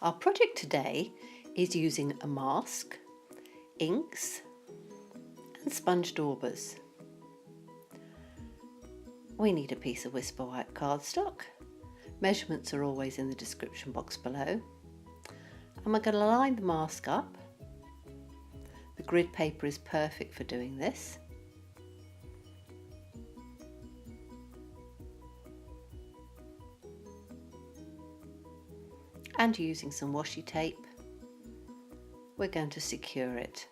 Our project today is using a mask, inks and sponge daubers. We need a piece of Whisper White cardstock. Measurements are always in the description box below. And we're going to line the mask up. The grid paper is perfect for doing this. And using some washi tape, we're going to secure it.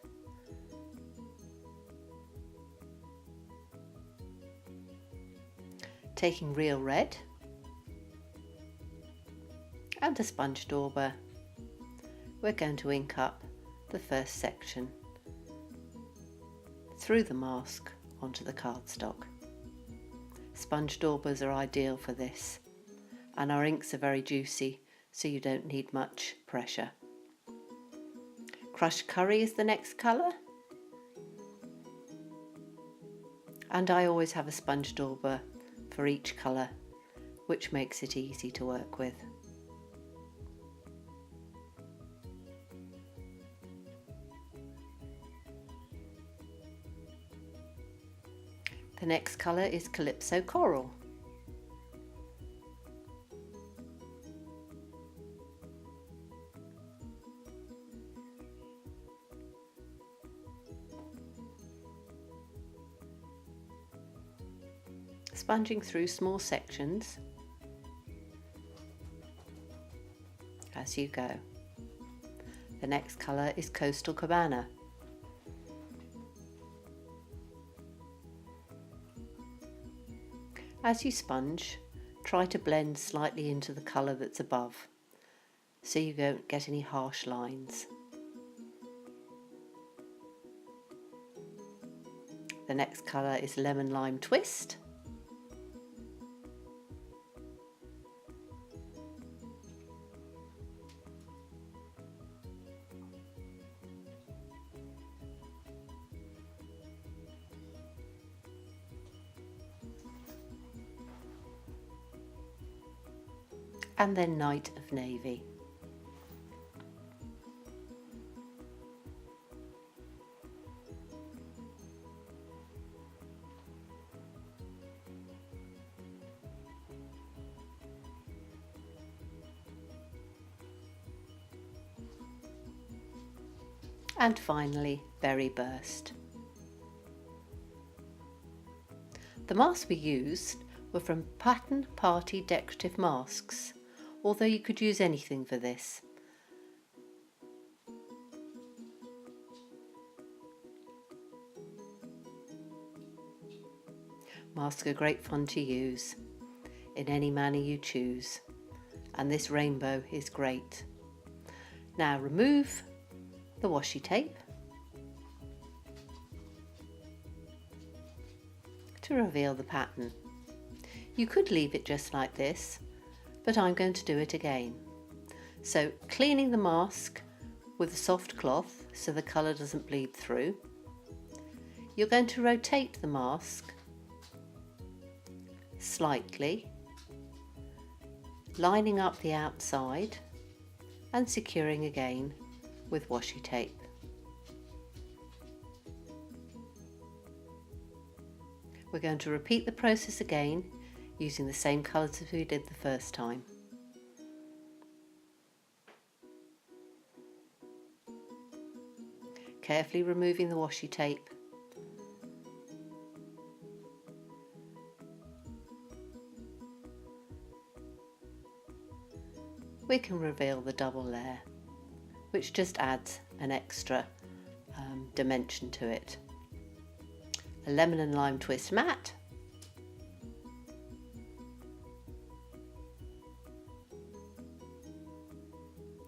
Taking real red and a sponge dauber, we're going to ink up the first section through the mask onto the cardstock. Sponge daubers are ideal for this, and our inks are very juicy, so you don't need much pressure. Crushed curry is the next colour, and I always have a sponge dauber for each colour, which makes it easy to work with. The next colour is Calypso Coral. Sponging through small sections as you go. The next colour is Coastal Cabana. As you sponge, try to blend slightly into the colour that's above, so you don't get any harsh lines. The next colour is Lemon Lime Twist. And then Night of Navy. And finally, Berry Burst. The masks we used were from Pattern Party Decorative Masks, although you could use anything for this. Masks are great fun to use in any manner you choose, and this rainbow is great. Now remove the washi tape to reveal the pattern. You could leave it just like this, but I'm going to do it again. So cleaning the mask with a soft cloth so the colour doesn't bleed through. You're going to rotate the mask slightly, lining up the outside and securing again with washi tape. We're going to repeat the process again using the same colours as we did the first time. Carefully removing the washi tape. We can reveal the double layer, which just adds an extra dimension to it. A lemon and lime twist mat,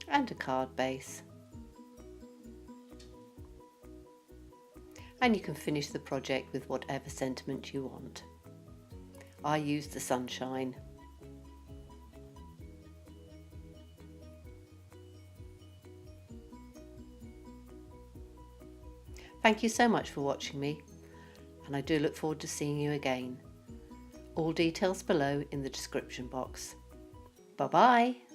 and a card base. And you can finish the project with whatever sentiment you want. I used the sunshine. Thank you so much for watching me, and I do look forward to seeing you again. All details below in the description box. Bye bye.